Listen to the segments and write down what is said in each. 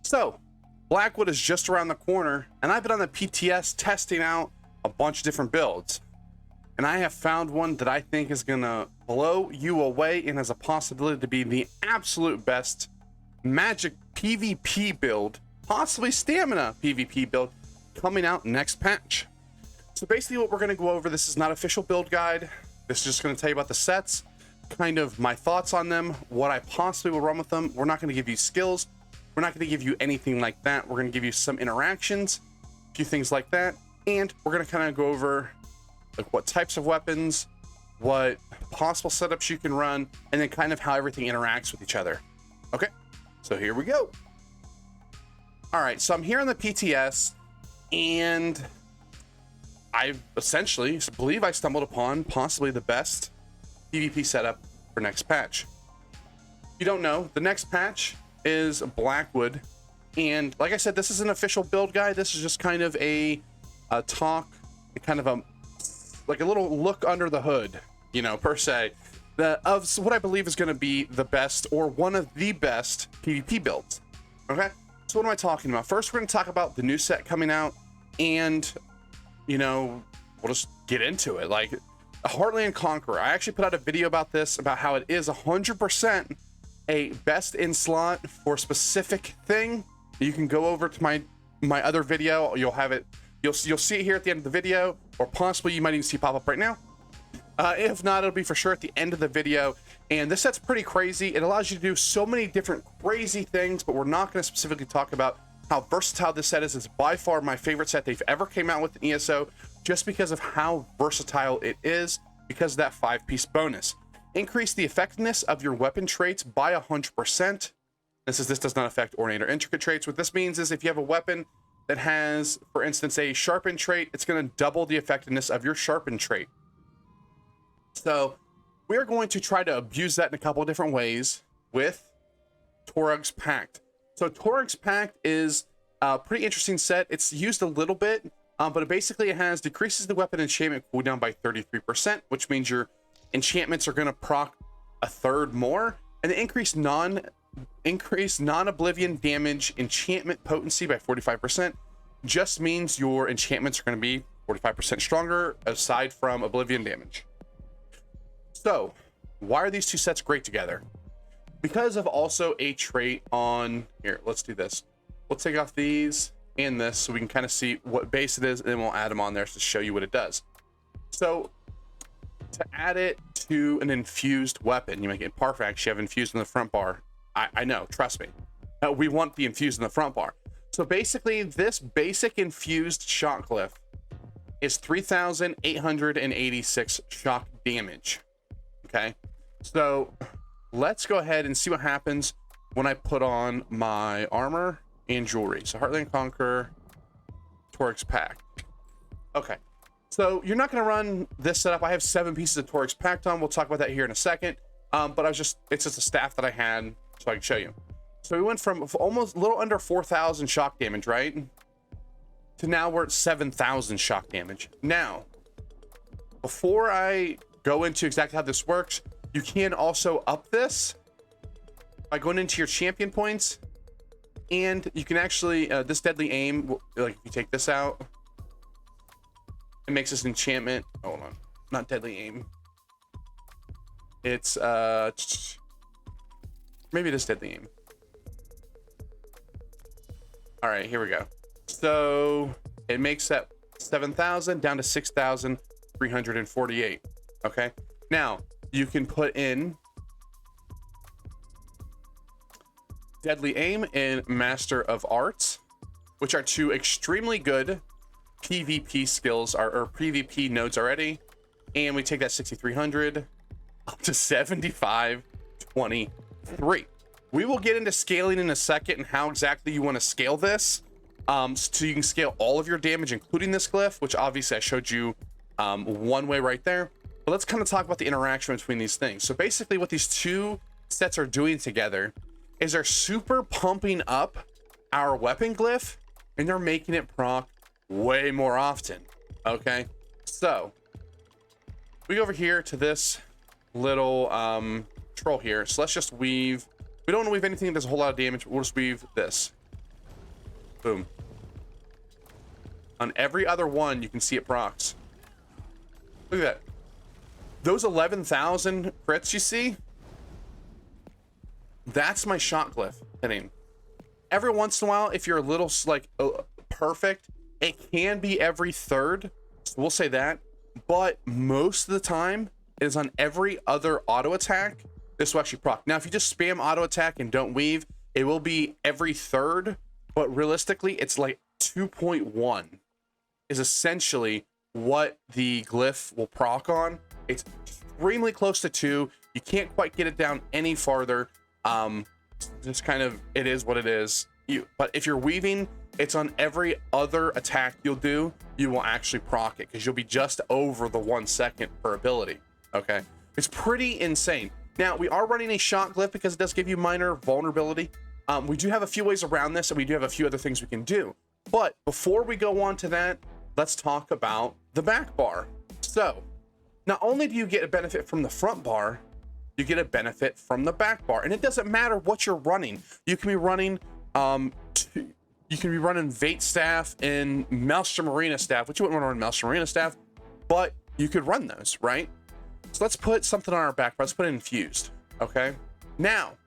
So Blackwood is just around the corner, and I've been on the PTS testing out a bunch of different builds, and I have found one that I think is gonna blow you away and has a possibility to be the absolute best magic PvP build, possibly stamina PvP build, coming out next patch. So basically what we're going to go over, this is not official build guide. This is just going to tell you about the sets, kind of my thoughts on them, what I possibly will run with them. We're not going to give you skills. We're not going to give you anything like that. We're going to give you some interactions, a few things like that. And we're going to kind of go over like what types of weapons, what possible setups you can run, and then kind of how everything interacts with each other. Okay, so here we go. All right, so I'm here on the PTS, and I essentially believe I stumbled upon possibly the best PvP setup for next patch. If you don't know, the next patch is Blackwood, and like I said, this is an official build guide. This is just kind of a talk, kind of a like a little look under the hood, you know, per se, of what I believe is going to be the best or one of the best PvP builds. Okay, so what am I talking about? First, we're going to talk about the new set coming out, and you know, we'll just get into it. Like Heartland Conqueror, I actually put out a video about this, about how it is 100% a best in slot for a specific thing. You can go over to my other video. You'll have it. You'll see it here at the end of the video, or possibly you might even see pop up right now. If not, it'll be for sure at the end of the video. And this set's pretty crazy. It allows you to do so many different crazy things, but we're not going to specifically talk about how versatile this set is. It's by far my favorite set they've ever came out with in ESO, just because of how versatile it is, because of that 5-piece bonus. Increase the effectiveness of your weapon traits by 100%. This does not affect ornate or intricate traits. What this means is if you have a weapon that has, for instance, a sharpen trait, it's going to double the effectiveness of your sharpen trait. So we're going to try to abuse that in a couple of different ways with Torug's Pact. So Torug's Pact is a pretty interesting set. It's used a little bit, but basically it has decreases the weapon enchantment cooldown by 33%, which means your enchantments are going to proc a third more, and the increased non-oblivion damage enchantment potency by 45% just means your enchantments are going to be 45% stronger aside from oblivion damage. So why are these two sets great together? Because of also a trait on here. Let's do this. We'll take off these and this so we can kind of see what base it is, and then we'll add them on there to show you what it does. So to add it to an infused weapon, you might get Parfax, you have infused in the front bar. I know, trust me. We want the infused in the front bar. So basically this basic infused shock glyph is 3,886 shock damage. Okay, so let's go ahead and see what happens when I put on my armor and jewelry. So Heartland Conqueror, Torug's Pact. Okay, so you're not going to run this setup. I have 7 pieces of Torug's Pact on. We'll talk about that here in a second. But it's just a staff that I had so I can show you. So we went from almost a little under 4,000 shock damage, right? To now we're at 7,000 shock damage. Now, before I go into exactly how this works, you can also up this by going into your champion points, and you can actually this deadly aim, like if you take this out, it makes this enchantment. Hold on, not deadly aim, it's maybe it is deadly aim. All right, here we go. So it makes that 7,000 down to 6,348. Okay, now you can put in Deadly Aim and Master of Arts, which are 2 extremely good PvP skills, or PvP nodes already. And we take that 6,300 up to 7,523. We will get into scaling in a second and how exactly you want to scale this. So you can scale all of your damage, including this glyph, which obviously I showed you one way right there. But let's kind of talk about the interaction between these things. So basically what these two sets are doing together is they're super pumping up our weapon glyph, and they're making it proc way more often. Okay, so we go over here to this little troll here. So let's just weave. We don't want to weave anything that does a whole lot of damage, but we'll just weave this. Boom. On every other one, you can see it procs. Look at that. Those 11,000 crits you see, that's my shot glyph hitting. Every once in a while, if you're a little like perfect, it can be every third. So we'll say that. But most of the time, it is on every other auto attack. This will actually proc. Now, if you just spam auto attack and don't weave, it will be every third. But realistically, it's like 2.1 is essentially what the glyph will proc on. It's extremely close to 2. You can't quite get it down any farther. Just kind of, it is what it is. But if you're weaving, it's on every other attack you'll do, you will actually proc it because you'll be just over the 1 second per ability. Okay, it's pretty insane. Now, we are running a shot glyph because it does give you minor vulnerability. We do have a few ways around this, and we do have a few other things we can do. But before we go on to that, let's talk about the back bar. So not only do you get a benefit from the front bar, you get a benefit from the back bar, and it doesn't matter what you're running. You can be running Vate staff and Maelstrom Arena staff, which you wouldn't want to run Maelstrom Arena staff, but you could run those, right? So let's put something on our back bar. Let's put it infused. Okay, now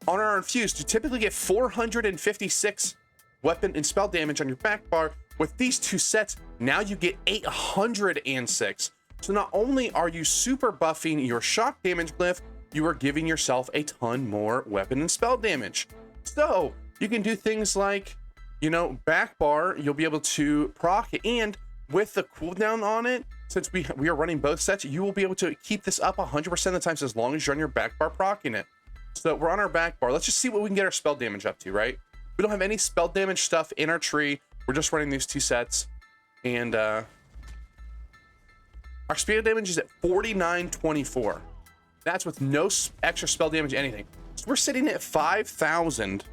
on our infused, you typically get 456 weapon and spell damage on your back bar. With these two sets, now you get 806. So not only are you super buffing your shock damage glyph, you are giving yourself a ton more weapon and spell damage. So you can do things like, you know, back bar, you'll be able to proc it, and with the cooldown on it, since we are running both sets, you will be able to keep this up 100% of the times as long as you're on your back bar procking it. So we're on our back bar. Let's just see what we can get our spell damage up to, right? We don't have any spell damage stuff in our tree. We're just running these two sets, and our speed damage is at 4924. That's with no extra spell damage, anything. So we're sitting at 5,000,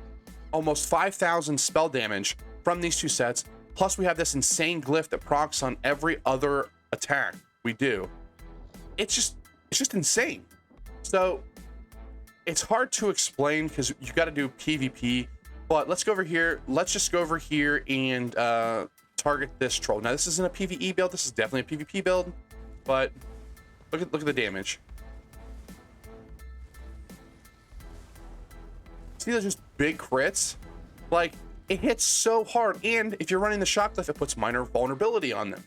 almost 5,000 spell damage from these two sets. Plus we have this insane glyph that procs on every other attack we do. It's just insane. So it's hard to explain because you got to do PvP. But let's go over here. Let's just go over here and target this troll. Now, this isn't a PvE build. This is definitely a PvP build. But look at the damage. See those just big crits? Like, it hits so hard. And if you're running the shock glyph, it puts minor vulnerability on them.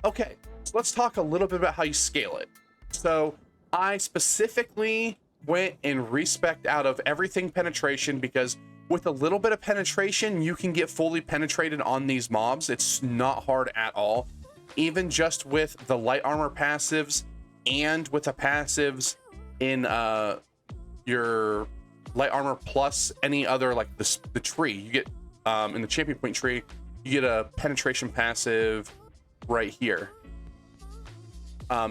Okay, so let's talk a little bit about how you scale it. So I specifically went and respec'd out of everything penetration because with a little bit of penetration, you can get fully penetrated on these mobs. It's not hard at all. Even just with the light armor passives and with the passives in your light armor plus any other, like the tree, you get in the champion point tree, you get a penetration passive right here.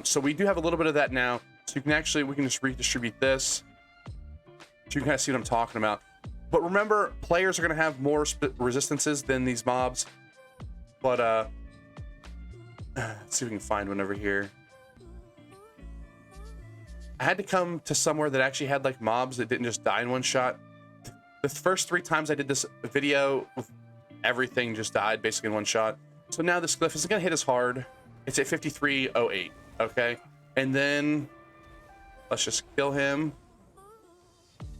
So we do have a little bit of that now. So you can actually, we can just redistribute this. So you can kind of see what I'm talking about. But remember, players are going to have more resistances than these mobs. But let's see if we can find one over here. I had to come to somewhere that actually had like mobs that didn't just die in one shot. The first 3 times I did this video, everything just died basically in one shot. So now this glyph isn't going to hit as hard. It's at 5308. Okay. And then let's just kill him.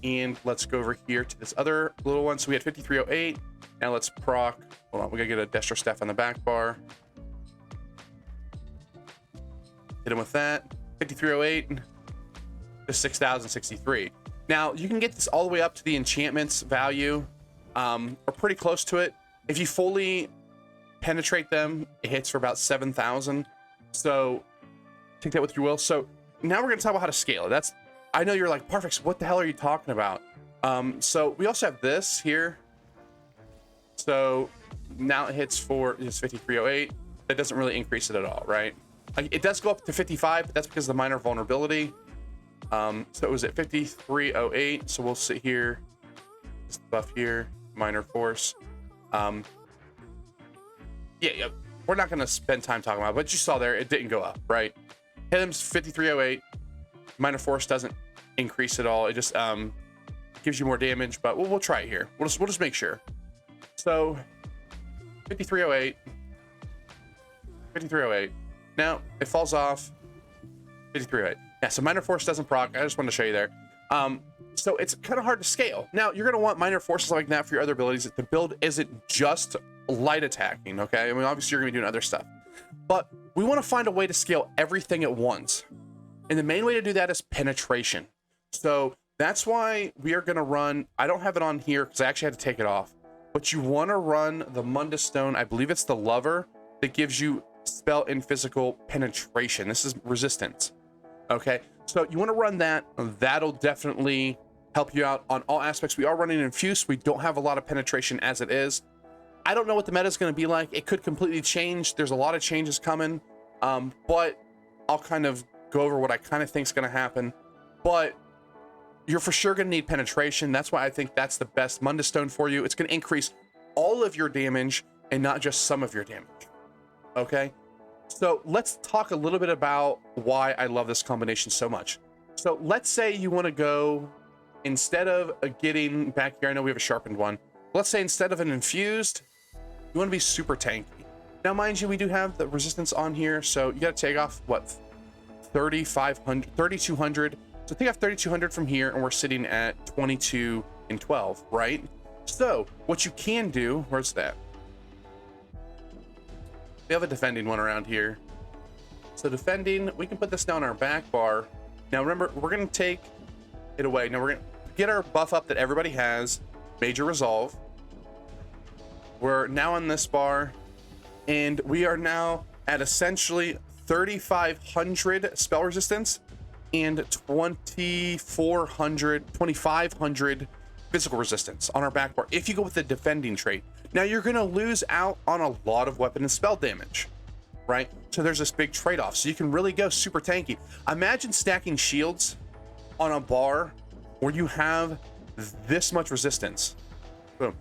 And let's go over here to this other little one. So we had 5308. Now let's proc. Hold on, we gotta get a Destro staff on the back bar. Hit him with that. 5308 to 6063. Now you can get this all the way up to the enchantments value, or pretty close to it. If you fully penetrate them, it hits for about 7,000. So take that with your will. So now we're gonna talk about how to scale it. I know you're like, Parfax, what the hell are you talking about? So we also have this here. So now it hits for just 5308. That doesn't really increase it at all, right? It does go up to 55, but that's because of the minor vulnerability. So it was at 5308. So we'll sit here, this buff here, minor force. Yeah, we're not gonna spend time talking about it, but you saw there, it didn't go up, right? Hit him's 5308. Minor force doesn't increase at all. It just gives you more damage, but we'll try it here. We'll just make sure. So 5308. 5308. Now it falls off. 5308. Yeah, so minor force doesn't proc. I just wanted to show you there. So it's kind of hard to scale. Now you're going to want minor forces like that for your other abilities. The build isn't just light attacking, okay? I mean, obviously you're going to be doing other stuff, but we want to find a way to scale everything at once. And the main way to do that is penetration. So that's why we are going to run, I don't have it on here because I actually had to take it off, but you want to run the Mundus Stone. I believe it's the Lover that gives you spell and physical penetration. This is resistance. Okay, so you want to run that. That'll definitely help you out on all aspects. We are running Infuse. We don't have a lot of penetration as it is. I don't know what the meta is going to be like. It could completely change. There's a lot of changes coming, but I'll kind of go over what I kind of think is going to happen. But you're for sure going to need penetration. That's why I think that's the best Mundus Stone for you. It's going to increase all of your damage and not just some of your damage. Okay, so let's talk a little bit about why I love this combination so much. So let's say you want to go, instead of getting back here, I know we have a sharpened one. Let's say instead of an infused, you want to be super tanky. Now, mind you, we do have the resistance on here, so you got to take off, what, 3,500, 3,200. So take off 3,200 from here, and we're sitting at 22 and 12, right? So what you can do, where's that? We have a defending one around here. So defending, we can put this down our back bar. Now remember, we're going to take it away. Now we're going to get our buff up that everybody has, Major Resolve. We're now on this bar, and we are now at essentially 3,500 spell resistance and 2,500 physical resistance on our back bar if you go with the defending trait. Now you're going to lose out on a lot of weapon and spell damage, right? So there's this big trade-off. So you can really go super tanky. Imagine stacking shields on a bar where you have this much resistance. Boom.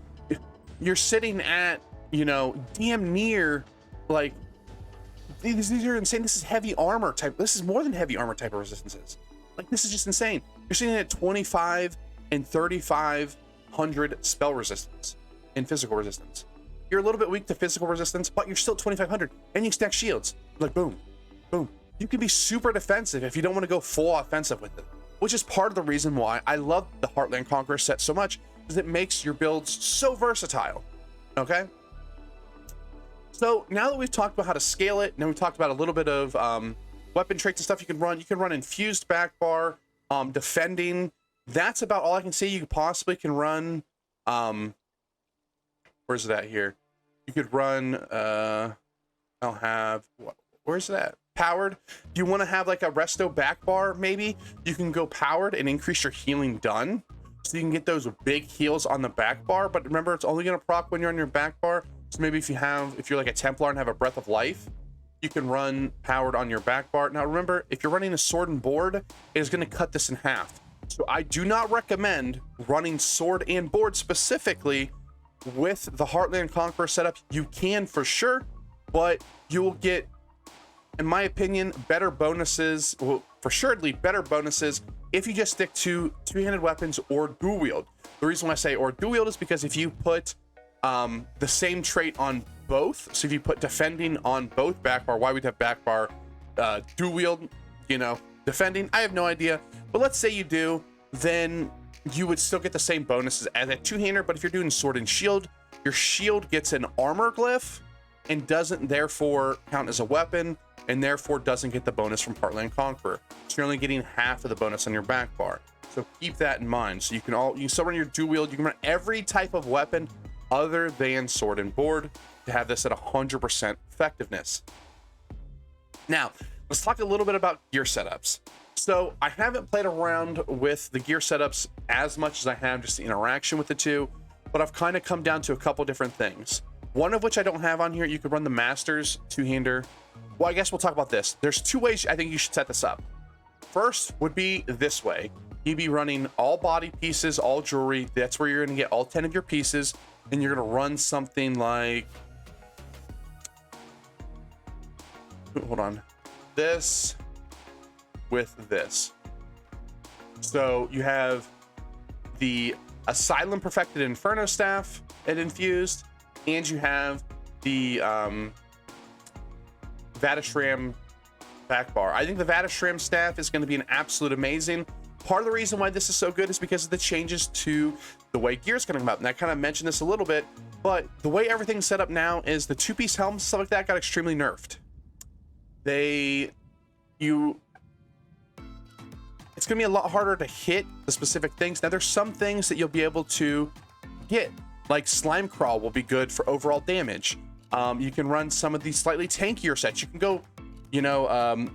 You're sitting at, you know, damn near, like, these are insane. This is heavy armor type. This is more than heavy armor type of resistances. Like, this is just insane. You're sitting at 25 and 3,500 spell resistance and physical resistance. You're a little bit weak to physical resistance, but you're still 2,500, and you stack shields. Like, boom, boom. You can be super defensive if you don't want to go full offensive with it, which is part of the reason why I love the Heartland Conqueror set so much, is it makes your builds so versatile. Okay, so now that we've talked about how to scale it, now we've talked about a little bit of weapon traits and stuff you can run infused back bar, defending. That's about all I can say you possibly can run. Where's it at here? You could run, I'll have, where's that? Powered. You want to have like a resto back bar, maybe? You can go powered and increase your healing done. So you can get those big heals on the back bar, but remember, it's only going to proc when you're on your back bar. So maybe if you're like a Templar and have a Breath of Life, you can run powered on your back bar. Now remember, if you're running a sword and board, it is going to cut this in half. So I do not recommend running sword and board specifically with the Heartland Conqueror setup. You can for sure, but you will get, in my opinion, better bonuses, well, for suredly better bonuses if you just stick to two-handed weapons or dual wield. The reason why I say or dual wield is because if you put the same trait on both, so if you put defending on both back bar, why we'd have back bar, dual wield, you know, defending, I have no idea. But let's say you do, then you would still get the same bonuses as a two-hander. But if you're doing sword and shield, your shield gets an armor glyph and doesn't therefore count as a weapon, and therefore doesn't get the bonus from Heartland Conqueror. So you're only getting half of the bonus on your back bar. So keep that in mind. So you can still run your dual wield. You can run every type of weapon other than sword and board to have this at 100% effectiveness. Now, let's talk a little bit about gear setups. So I haven't played around with the gear setups as much as I have just the interaction with the two, but I've kind of come down to a couple different things. One of which I don't have on here. You could run the Masters two-hander. Well, I guess we'll talk about this. There's two ways I think you should set this up. First would be this way. You'd be running all body pieces, all jewelry. That's where you're going to get all 10 of your pieces, and you're going to run something like, hold on, this with this. So you have the Asylum Perfected Inferno Staff and infused, and you have the Vatashram back bar. I think the Vatashram staff is going to be an absolute amazing. Part of the reason why this is so good is because of the changes to the way gear's going to come up. And I kind of mentioned this a little bit, but the way everything's set up now is the two-piece helmets, stuff like that, got extremely nerfed. It's going to be a lot harder to hit the specific things. Now, there's some things that you'll be able to get, like Slime Crawl will be good for overall damage. You can run some of these slightly tankier sets. You can go, you know,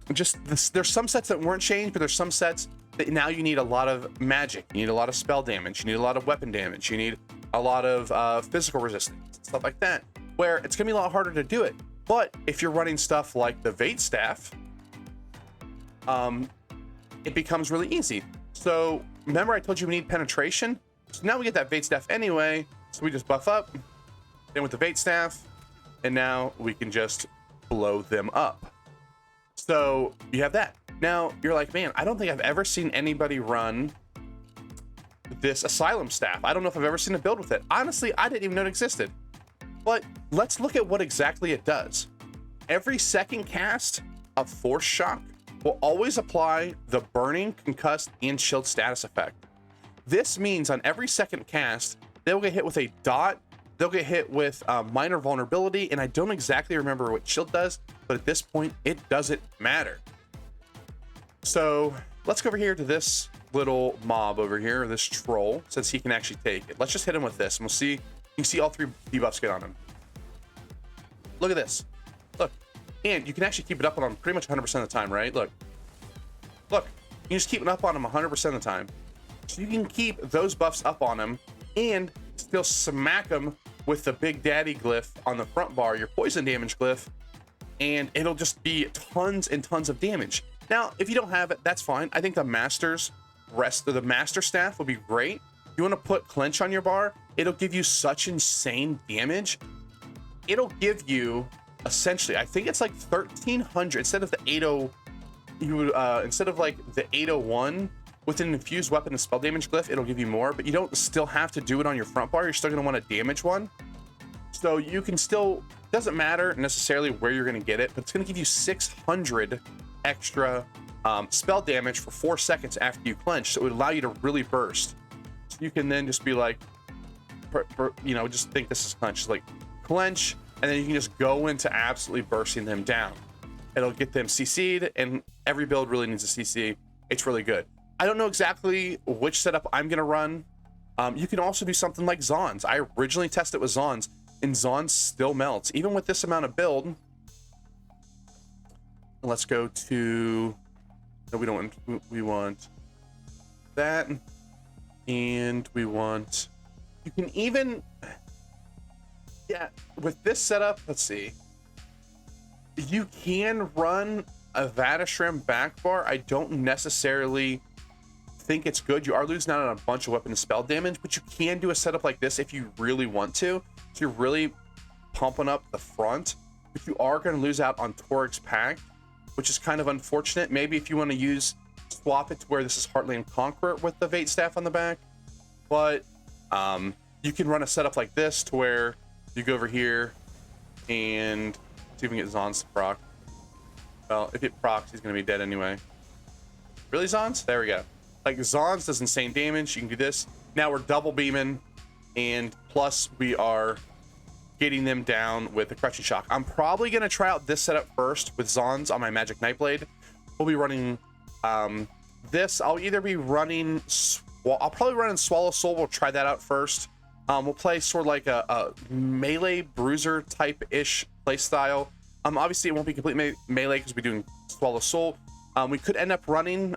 there's some sets that weren't changed, but there's some sets that now you need a lot of magic. You need a lot of spell damage. You need a lot of weapon damage. You need a lot of physical resistance, stuff like that, where it's going to be a lot harder to do it. But if you're running stuff like the Vate Staff, it becomes really easy. So remember I told you we need penetration? So now we get that Vate Staff anyway. So we just buff up, then with the Vate Staff, and now we can just blow them up. So you have that. Now you're like, man, I don't think I've ever seen anybody run this Asylum Staff. I don't know if I've ever seen a build with it. Honestly, I didn't even know it existed. But let's look at what exactly it does. Every second cast of Force Shock will always apply the Burning, Concussed, and Shield status effect. This means on every second cast, they'll get hit with a dot, they'll get hit with minor vulnerability, and I don't exactly remember what Shield does, but at this point, it doesn't matter. So let's go over here to this little mob over here, this troll, since he can actually take it. Let's just hit him with this, and we'll see. You can see all three debuffs get on him. Look at this. Look. And you can actually keep it up on him pretty much 100% of the time, right? Look. Look. You just keep it up on him 100% of the time. So you can keep those buffs up on him and still smack him with the Big Daddy glyph on the front bar, your poison damage glyph, and it'll just be tons and tons of damage. Now, if you don't have it, that's fine. I think the Master Staff will be great. You want to put Clench on your bar, it'll give you such insane damage. It'll give you essentially, I think it's like 1300 instead of the 80. You would instead of like the 801 with an infused weapon and spell damage glyph, it'll give you more, but you don't still have to do it on your front bar. You're still going to want to damage one, so you can still, doesn't matter necessarily where you're going to get it, but it's going to give you 600 extra spell damage for 4 seconds after you clench, so it would allow you to really burst. So you can then just be like, you know, just think this is clench, like clench, and then you can just go into absolutely bursting them down. It'll get them CC'd, and every build really needs a CC. It's really good. I don't know exactly which setup I'm gonna run. You can also do something like Zons. I originally tested with Zons, and Zons still melts, even with this amount of build. Let's go to, no, we don't want, we want that, and we want, you can even, yeah, with this setup, let's see, you can run a Vatashram back bar. I don't necessarily think it's good. You are losing out on a bunch of weapon and spell damage, but you can do a setup like this if you really want to. So you're really pumping up the front, but you are going to lose out on Torag's Pact, which is kind of unfortunate. Maybe if you want to swap it to where this is Heartland Conqueror with the Vate Staff on the back, but you can run a setup like this to where you go over here and see if we can get Zons to proc. Well, if it procs, he's going to be dead anyway. Really, Zons? There we go. Like, Zons does insane damage. You can do this. Now we're double beaming, and plus we are getting them down with the Crushing Shock. I'm probably going to try out this setup first with Zons on my Magic Nightblade. We'll be running this. I'll either be running, I'll probably run in Swallow Soul. We'll try that out first. We'll play sort of like a melee bruiser type-ish play style. Obviously, it won't be complete melee because we're doing Swallow Soul. We could end up running,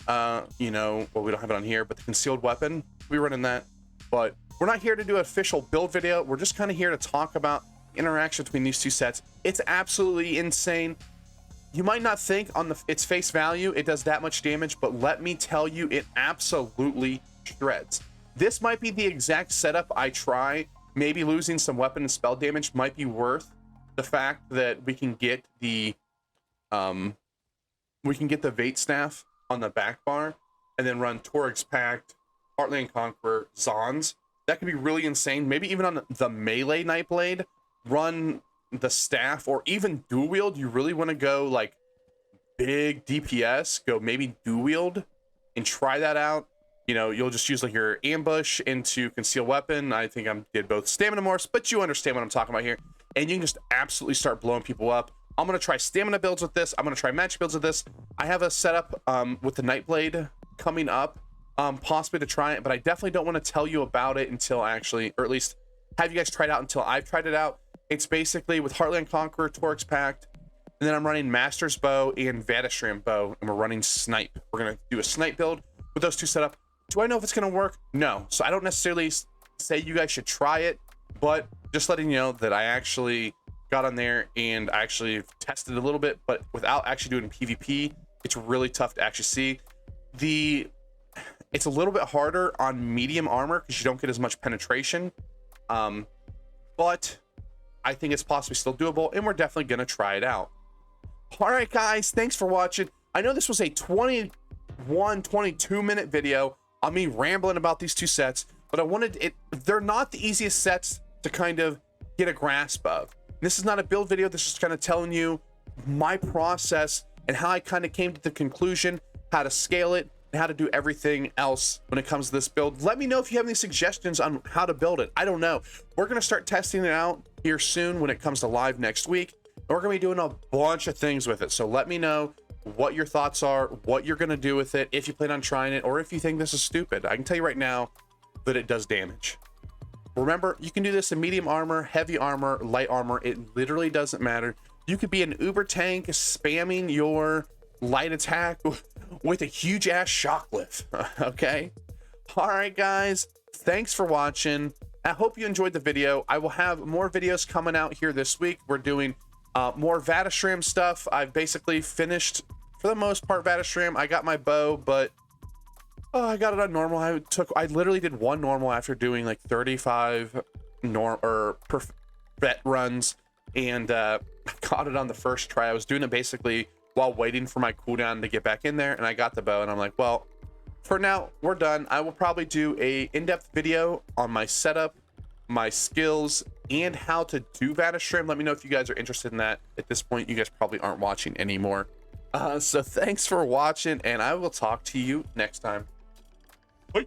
you know, well, we don't have it on here, but the concealed weapon, we're running that. But we're not here to do an official build video. We're just kind of here to talk about the interaction between these two sets. It's absolutely insane. You might not think on its face value it does that much damage, but let me tell you, it absolutely shreds. This might be the exact setup I try. Maybe losing some weapon and spell damage might be worth the fact that we can get the Vate Staff on the back bar and then run Torag's Pact, Heartland Conqueror, Zons. That could be really insane. Maybe even on the melee Nightblade, run the staff or even dual wield, you really want to go like big DPS, go maybe dual wield and try that out. You know, you'll just use like your ambush into conceal weapon. I think I did both stamina morphs, but you understand what I'm talking about here. And you can just absolutely start blowing people up. I'm going to try stamina builds with this. I'm going to try magic builds with this. I have a setup with the Nightblade coming up, possibly to try it, but I definitely don't want to tell you about it until I actually, or at least have you guys tried out until I've tried it out. It's basically with Heartland Conqueror, Torx Pact, and then I'm running Master's Bow and Vadistram Bow, and we're running Snipe. We're going to do a Snipe build with those two set up. Do I know if it's going to work? No. So I don't necessarily say you guys should try it, but just letting you know that I actually got on there and I actually tested a little bit, but without actually doing PvP, it's really tough to actually see. It's a little bit harder on medium armor because you don't get as much penetration, but I think it's possibly still doable, and we're definitely going to try it out. All right, guys, thanks for watching. I know this was a 22 minute video on me rambling about these two sets, but I wanted it. They're not the easiest sets to kind of get a grasp of. This is not a build video. This is kind of telling you my process and how I kind of came to the conclusion, how to scale it, and how to do everything else when it comes to this build. Let me know if you have any suggestions on how to build it. I don't know. We're going to start testing it out here soon when it comes to live next week. And we're going to be doing a bunch of things with it. So let me know what your thoughts are, what you're going to do with it, if you plan on trying it, or if you think this is stupid. I can tell you right now that it does damage. Remember, you can do this in medium armor, heavy armor, light armor. It literally doesn't matter. You could be an uber tank spamming your light attack with a huge ass shocklift. Okay. All right, guys, thanks for watching. I hope you enjoyed the video. I will have more videos coming out here this week. We're doing more Vadistram stuff. I've basically finished for the most part Vadistram. I got my bow, but I got it on normal. I literally did one normal after doing like 35 vet runs, and I got it on the first try. I was doing it basically while waiting for my cooldown to get back in there, and I got the bow, and I'm like, well, for now we're done. I will probably do a in-depth video on my setup, my skills, and how to do Vadistram. Let me know if you guys are interested in that. At this point, you guys probably aren't watching anymore. So thanks for watching, and I will talk to you next time. Bye.